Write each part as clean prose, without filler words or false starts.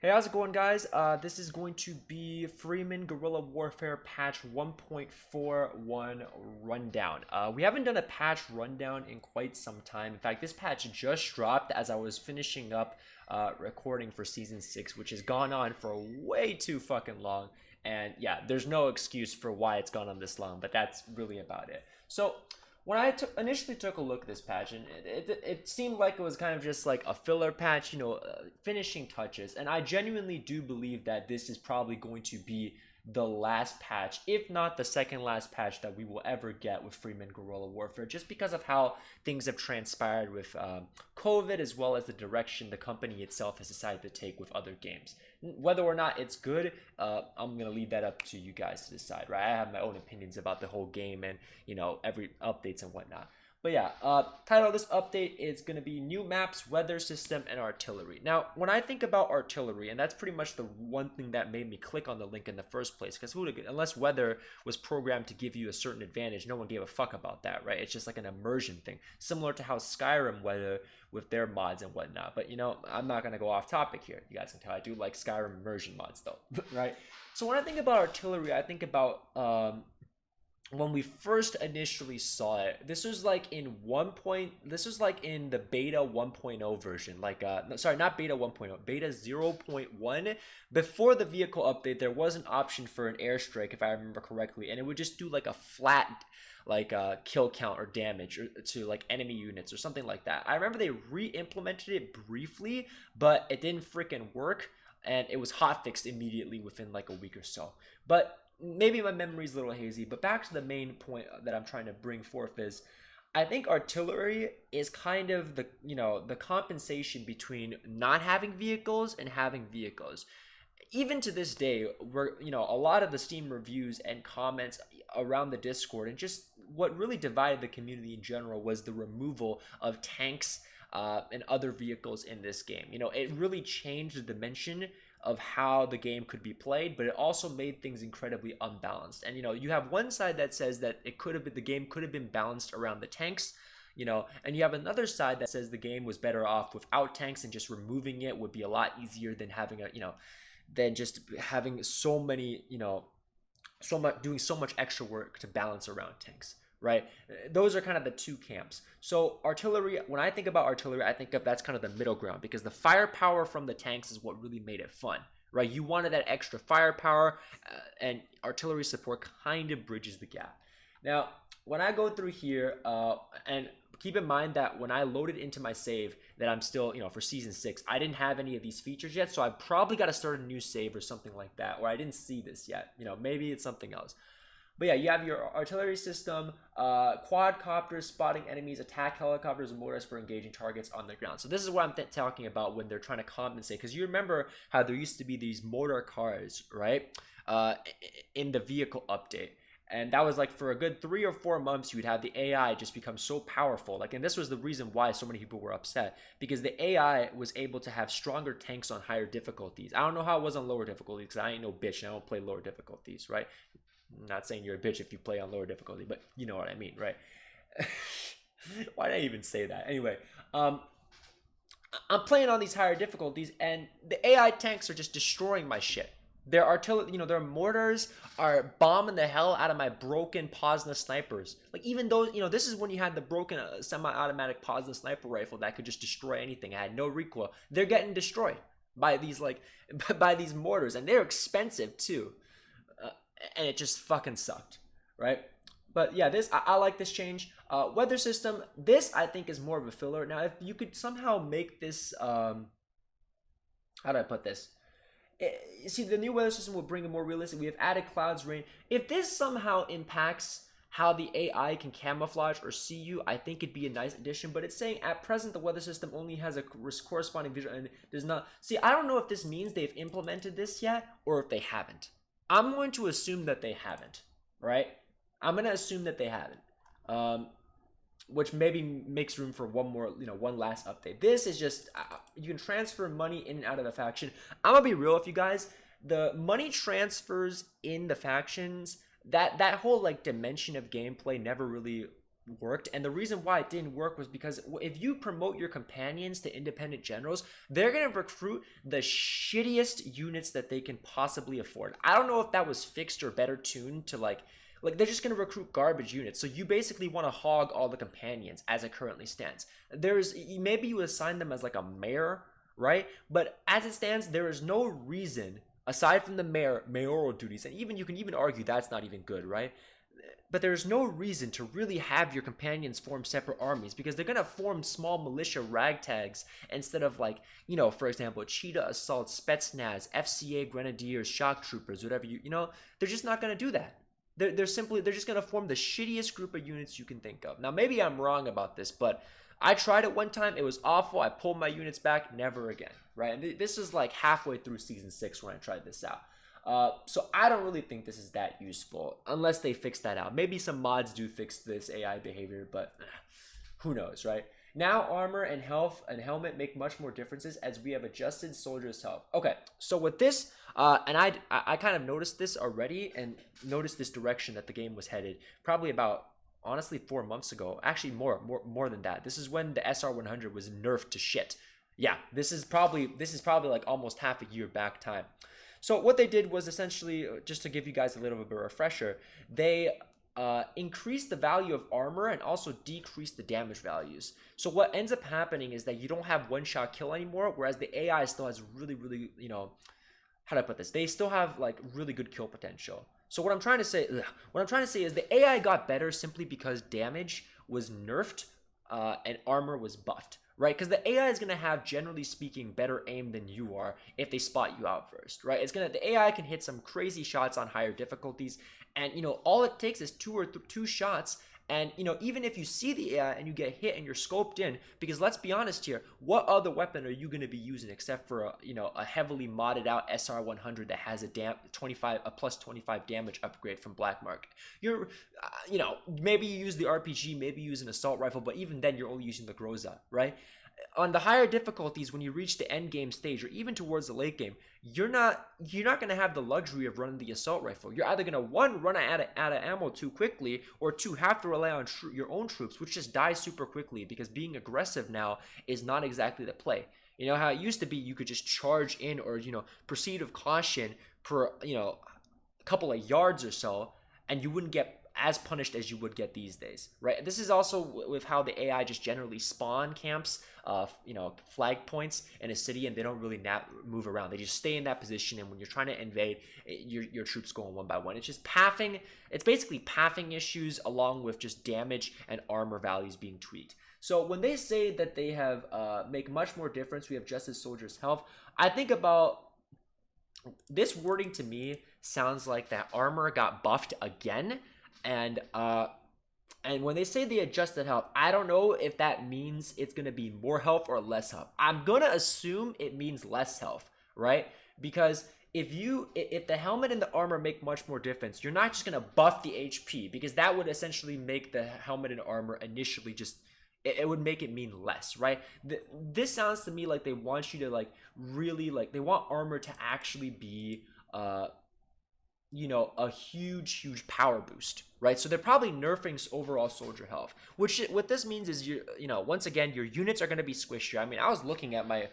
Hey, how's it going, guys? This is going to be Freeman Guerrilla Warfare patch 1.41 rundown. We haven't done a patch rundown in quite some time. In fact, this patch just dropped as I was finishing up recording for Season 6, which has gone on for way too fucking long. And yeah, there's no excuse for why it's gone on this long, but that's really about it. So, when I initially took a look at this patch, and it seemed like it was kind of just like a filler patch, finishing touches. And I genuinely do believe that this is probably going to be the last patch, if not the second last patch that we will ever get with Freeman Guerrilla Warfare, just because of how things have transpired with COVID, as well as the direction the company itself has decided to take with other games. Whether or not it's good, I'm gonna leave that up to you guys to decide, right? I have my own opinions about the whole game and every updates and whatnot. But yeah, title of this update is going to be new maps, weather system, and artillery. Now, when I think about artillery, and that's pretty much the one thing that made me click on the link in the first place, because unless weather was programmed to give you a certain advantage, no one gave a fuck about that, right? It's just like an immersion thing, similar to how Skyrim weather with their mods and whatnot. But I'm not going to go off topic here. You guys can tell I do like Skyrim immersion mods though, right? So when I think about artillery, I think about when we first initially saw it, this was like in the beta 1.0 version, no, sorry, not beta 1.0, beta 0.1. Before the vehicle update, there was an option for an airstrike, if I remember correctly, and it would just do like a flat kill count or damage to like enemy units or something like that. I remember they re-implemented it briefly, but it didn't freaking work, and it was hotfixed immediately within like a week or so. But maybe my memory's a little hazy, but back to the main point that I'm trying to bring forth is I think artillery is kind of the compensation between not having vehicles and having vehicles. Even to this day, where a lot of the Steam reviews and comments around the Discord, and just what really divided the community in general, was the removal of tanks and other vehicles in this game. It really changed the dimension of how the game could be played, but it also made things incredibly unbalanced. And you have one side that says that the game could have been balanced around the tanks, and you have another side that says the game was better off without tanks, and just removing it would be a lot easier than having than just having so many, doing so much extra work to balance around tanks, right? Those are kind of the two camps. So artillery, when I think about artillery, I think of that's kind of the middle ground, because the firepower from the tanks is what really made it fun, right? You wanted that extra firepower, and artillery support kind of bridges the gap. Now, when I go through here, and keep in mind that when I loaded into my save, that I'm still, for Season 6, I didn't have any of these features yet, so I probably got to start a new save or something like that, or I didn't see this yet. Maybe it's something else. But yeah, you have your artillery system, quadcopters spotting enemies, attack helicopters, and mortars for engaging targets on the ground. So this is what I'm talking about when they're trying to compensate, because you remember how there used to be these mortar cars, right, in the vehicle update. And that was like for a good 3 or 4 months, you would have the AI just become so powerful. And this was the reason why so many people were upset, because the AI was able to have stronger tanks on higher difficulties. I don't know how it was on lower difficulties, because I ain't no bitch and I don't play lower difficulties, right? I'm not saying you're a bitch if you play on lower difficulty, but you know what I mean, right? Why did I even say that? Anyway, I'm playing on these higher difficulties, and the AI tanks are just destroying my shit. Their artillery, their mortars are bombing the hell out of my broken Posna snipers. Like, even though, this is when you had the broken semi-automatic Posna sniper rifle that could just destroy anything. I had no recoil. They're getting destroyed by these by these mortars, and they're expensive too. And it just fucking sucked, right? But yeah, I like this change. Weather system, this I think is more of a filler. Now, if you could somehow make this, how do I put this? See, the new weather system will bring a more realistic. We have added clouds, rain. If this somehow impacts how the AI can camouflage or see you, I think it'd be a nice addition. But it's saying at present the weather system only has a corresponding visual and does not. See, I don't know if this means they've implemented this yet or if they haven't. I'm going to assume that they haven't, right? I'm going to assume that they haven't, which maybe makes room for one last update. This is just, you can transfer money in and out of the faction. I'm going to be real with you guys. The money transfers in the factions, that whole dimension of gameplay never really worked, and the reason why it didn't work was because if you promote your companions to independent generals, they're going to recruit the shittiest units that they can possibly afford. I don't know if that was fixed or better tuned to like they're just going to recruit garbage units. So you basically want to hog all the companions as it currently stands. There's maybe you assign them as like a mayor, right? But as it stands, there is no reason aside from the mayoral duties, and even you can even argue that's not even good, right? But there's no reason to really have your companions form separate armies, because they're going to form small militia ragtags instead of, like, you know, for example, Cheetah Assault, Spetsnaz, FCA Grenadiers, Shock Troopers, whatever, you know, they're just not going to do that. They're just going to form the shittiest group of units you can think of. Now, maybe I'm wrong about this, but I tried it one time. It was awful. I pulled my units back. Never again, right? And this is like halfway through Season 6 when I tried this out. So I don't really think this is that useful unless they fix that out. Maybe some mods do fix this AI behavior, but who knows, right? Now armor and health and helmet make much more differences as we have adjusted soldiers' health. Okay, so with this, and I kind of noticed this already and noticed this direction that the game was headed probably about, honestly, 4 months ago. Actually, more than that. This is when the SR100 was nerfed to shit. Yeah, this is probably like almost half a year back time. So what they did was essentially, just to give you guys a little bit of a refresher, they increased the value of armor and also decreased the damage values. So what ends up happening is that you don't have one-shot kill anymore, whereas the AI still has really, you know, how do I put this? They still have like really good kill potential. So what I'm trying to say is the AI got better simply because damage was nerfed and armor was buffed, right? Because the AI is going to have, generally speaking, better aim than you are if they spot you out first, right? The AI can hit some crazy shots on higher difficulties, and, you know, all it takes is two shots. And, you know, even if you see the AI and you get hit and you're scoped in, because let's be honest here, what other weapon are you going to be using except for a heavily modded out SR100 that has a plus 25 damage upgrade from Black Market? You're, you know, maybe you use the RPG, maybe you use an assault rifle, but even then you're only using the Groza, right? On the higher difficulties, when you reach the end game stage or even towards the late game, you're not going to have the luxury of running the assault rifle. You're either going to, one, run out of ammo too quickly, or two, have to rely on your own troops, which just die super quickly, because being aggressive now is not exactly the play. You know how it used to be, you could just charge in or, you know, proceed with caution per, you know, a couple of yards or so, and you wouldn't get as punished as you would get these days, right? This is also with how the AI just generally spawn camps, you know, flag points in a city, and they don't really move around. They just stay in that position, and when you're trying to invade, your troops go one by one. It's just pathing. It's basically pathing issues along with just damage and armor values being tweaked. So when they say that they have make much more difference, we have adjusted soldiers' health, I think about this wording. To me sounds like that armor got buffed again. And when they say they adjusted health, I don't know if that means it's going to be more health or less health. I'm going to assume it means less health, right? Because if the helmet and the armor make much more difference, you're not just going to buff the HP, because that would essentially make the helmet and armor initially just, it would make it mean less, right? This sounds to me like they want you to, like, really, like, they want armor to actually be you know, a huge power boost, right? So they're probably nerfing overall soldier health, which what this means is, you know, once again, your units are going to be squishier. I mean, I was looking at my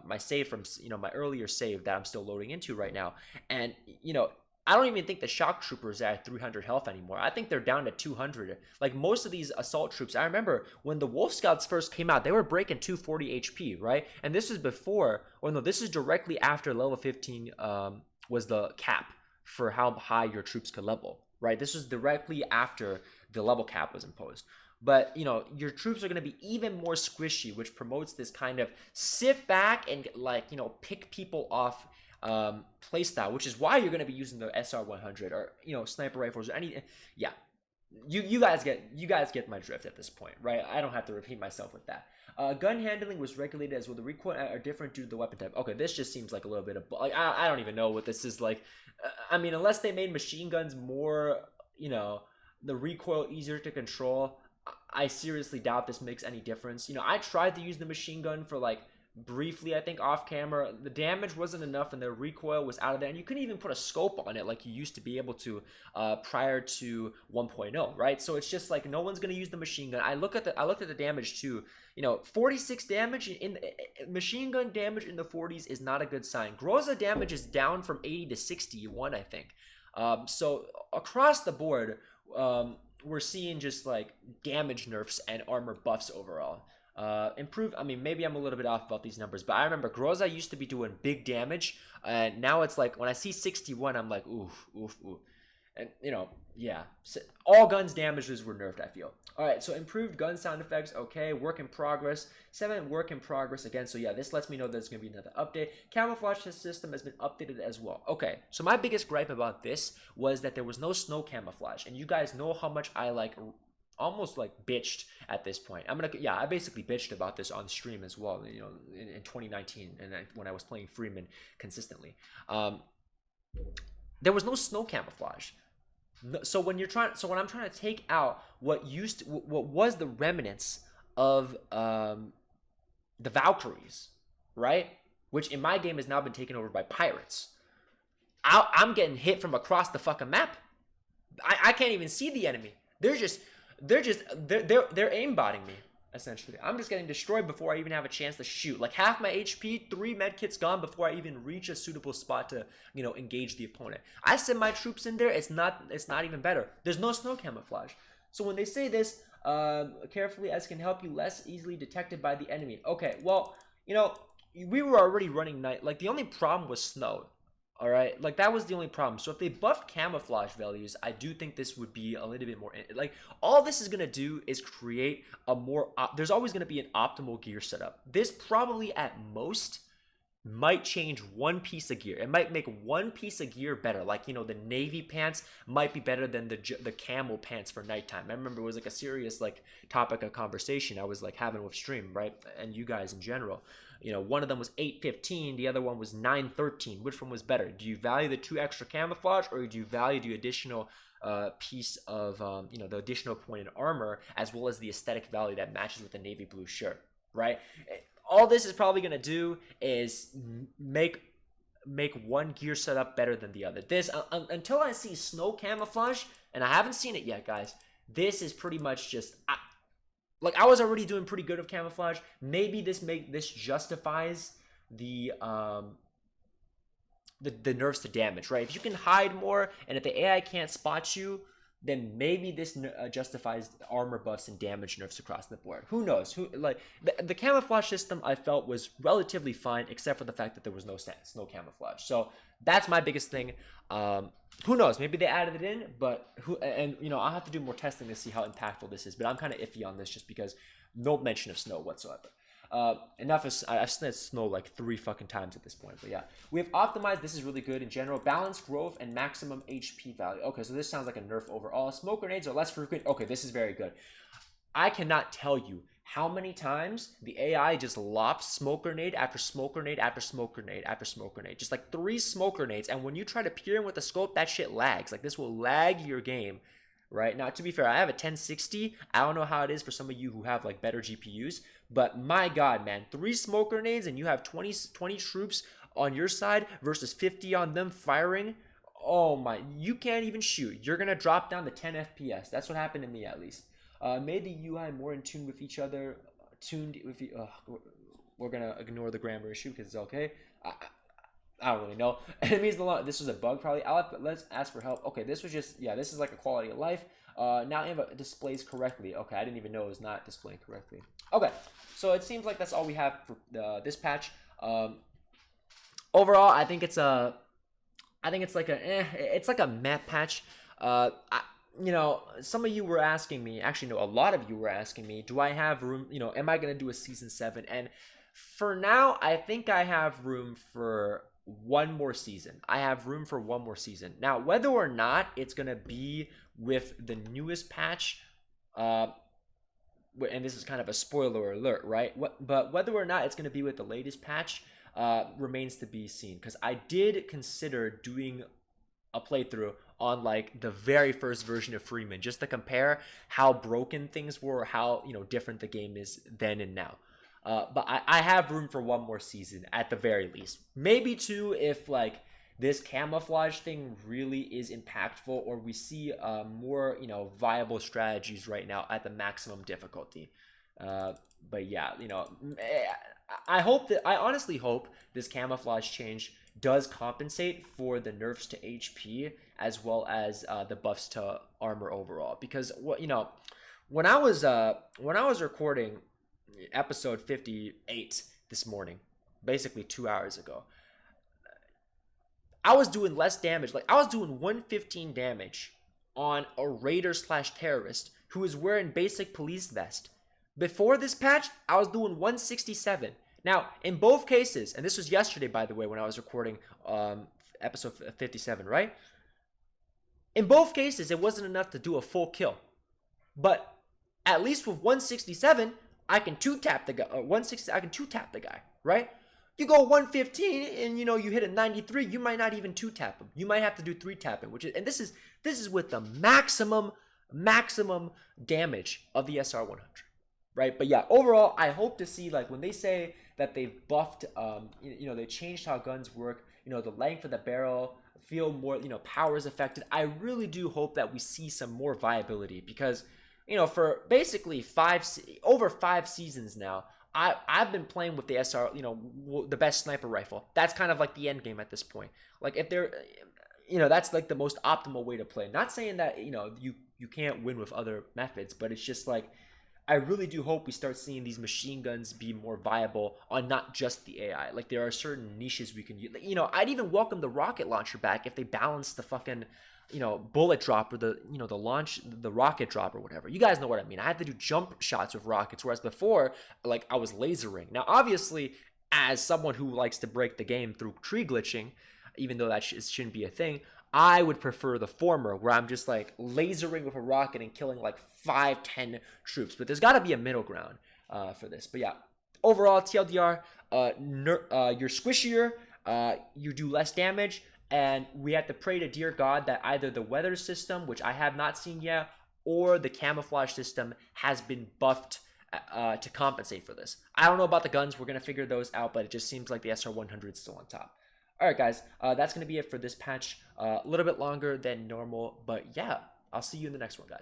my save from, you know, my earlier save that I'm still loading into right now, and, you know, I don't even think the shock troopers are at 300 health anymore. I think they're down to 200. Like, most of these assault troops, I remember when the Wolf Scouts first came out, they were breaking 240 HP, right? And this is before, or no, this is directly after level 15 was the cap for how high your troops could level, right? This was directly after the level cap was imposed. But, you know, your troops are going to be even more squishy, which promotes this kind of sit back and, like, you know, pick people off playstyle, which is why you're going to be using the SR100 or, you know, sniper rifles or any. Yeah, you guys get my drift at this point, right? I don't have to repeat myself with that. Gun handling was regulated as well. The recoil are different due to the weapon type. Okay, this just seems like a little bit of, like, I don't even know what this is like. I mean, unless they made machine guns more, you know, the recoil easier to control, I seriously doubt this makes any difference. You know, I tried to use the machine gun for, like, briefly, I think, off camera. The damage wasn't enough and the recoil was out of there, and you couldn't even put a scope on it like you used to be able to prior to 1.0, right? So it's just like no one's gonna use the machine gun. I looked at the damage too. 46 damage in machine gun damage in the 40s is not a good sign. Groza damage is down from 80 to 61, I think. So across the board, we're seeing just like damage nerfs and armor buffs overall. Improve. I mean, maybe I'm a little bit off about these numbers, but I remember Groza used to be doing big damage, and now it's like when I see 61, I'm like, oof, oof, oof. And yeah, so all guns damages were nerfed, I feel. All right, so improved gun sound effects, okay. Work in progress, 7 work in progress again. So yeah, this lets me know there's gonna be another update. Camouflage system has been updated as well. Okay, so my biggest gripe about this was that there was no snow camouflage, and you guys know how much I almost bitched at this point. I basically bitched about this on stream as well, in 2019, and when I was playing Freeman consistently. There was no snow camouflage. So when I'm trying to take out what was the remnants of the Valkyries, right? Which in my game has now been taken over by pirates. I'm getting hit from across the fucking map. I can't even see the enemy. They're aimbotting me, essentially. I'm just getting destroyed before I even have a chance to shoot. Like half my HP, 3 medkits gone before I even reach a suitable spot to, engage the opponent. I send my troops in there, it's not even better. There's no snow camouflage. So when they say this, carefully as can help you less easily detected by the enemy. Okay, well, we were already running night. Like the only problem was snow. All right, that was the only problem. So if they buffed camouflage values, I do think this would be a little bit more all this is gonna do is create a more there's always gonna be an optimal gear setup. This probably at most might change one piece of gear. It might make one piece of gear better. The navy pants might be better than the camel pants for nighttime. I remember it was a serious topic of conversation I was having with stream, right, and you guys in general. One of them was 815, the other one was 913. Which one was better? Do you value the 2 extra camouflage, or do you value the additional piece of the additional point in armor, as well as the aesthetic value that matches with the navy blue shirt, right? All this is probably going to do is make one gear setup better than the other. This until I see snow camouflage, and I haven't seen it yet, guys. This is pretty much just I was already doing pretty good with camouflage. Maybe this justifies the nerfs to damage, right? If you can hide more, and if the AI can't spot you, then maybe this justifies armor buffs and damage nerfs across the board. Who knows? The camouflage system I felt was relatively fine, except for the fact that there was no snow camouflage. So that's my biggest thing. Who knows? Maybe they added it in, but I'll have to do more testing to see how impactful this is. But I'm kind of iffy on this just because no mention of snow whatsoever. I've said snow 3 fucking times at this point, but yeah. We have optimized, this is really good in general. Balance, growth, and maximum HP value. Okay, so this sounds like a nerf overall. Smoke grenades are less frequent. Okay, this is very good. I cannot tell you how many times the AI just lops smoke grenade after smoke grenade after smoke grenade after smoke grenade. Just 3 smoke grenades, and when you try to peer in with the scope, that shit lags. This will lag your game. Right now, to be fair, I have a 1060. I don't know how it is for some of you who have better GPUs, but my god, man, 3 smoke grenades and you have 20 troops on your side versus 50 on them firing. Oh my, you can't even shoot. You're gonna drop down to 10 FPS. That's what happened to me, at least. Made the UI more in tune with each other. We're gonna ignore the grammar issue because it's okay. I don't really know. Enemies the long. This was a bug probably. Let's ask for help. Okay, this was just this is a quality of life. Now it displays correctly. Okay, I didn't even know it was not displaying correctly. Okay, so it seems like that's all we have for this patch. Overall, I think it's it's like a meh patch. Some of you were asking me. Actually, no, a lot of you were asking me. Do I have room? Am I gonna do a season 7? And for now, I think I have room for one more season. I have room for one more season. Now, whether or not it's going to be with the newest patch, and this is kind of a spoiler alert, right? But whether or not it's going to be with the latest patch remains to be seen. Because I did consider doing a playthrough on the very first version of Freeman, just to compare how broken things were, how different the game is then and now. But I have room for one more season at the very least. Maybe two if like this camouflage thing really is impactful, or we see more viable strategies right now at the maximum difficulty. But yeah, I honestly hope this camouflage change does compensate for the nerfs to HP as well as the buffs to armor overall. Because when I was recording episode 58 this morning, basically 2 hours ago, I was doing less damage. Like I was doing 115 damage on a raider slash terrorist who was wearing basic police vest. Before this patch, I was doing 167. Now, in both cases, and this was yesterday, by the way, when I was recording episode 57, right? In both cases, it wasn't enough to do a full kill. But at least with 167, I can two-tap the guy. 160, I can two-tap the guy, right? You go 115 and you hit a 93, you might not even two-tap him. You might have to do three-tapping, this is with the maximum damage of the SR100. Right, but yeah, overall, I hope to see, like, when they say that they've buffed, they changed how guns work, the length of the barrel, feel more, power is affected. I really do hope that we see some more viability because, for basically over 5 seasons now, I've been playing with the SR, the best sniper rifle. That's kind of like the end game at this point. Like, if they're, that's like the most optimal way to play. Not saying that, you can't win with other methods, but it's just like, I really do hope we start seeing these machine guns be more viable on not just the AI. Like, there are certain niches we can use. I'd even welcome the rocket launcher back if they balance the fucking, bullet drop or the rocket drop or whatever. You guys know what I mean. I had to do jump shots with rockets, whereas before, like, I was lasering. Now, obviously, as someone who likes to break the game through tree glitching, even though that shouldn't be a thing, I would prefer the former, where I'm just like lasering with a rocket and killing like 5-10 troops. But there's got to be a middle ground for this. But yeah, overall, TLDR, you're squishier, you do less damage, and we have to pray to dear God that either the weather system, which I have not seen yet, or the camouflage system has been buffed to compensate for this. I don't know about the guns. We're going to figure those out, but it just seems like the SR100 is still on top. All right, guys, that's going to be it for this patch. A little bit longer than normal, but yeah, I'll see you in the next one, guys.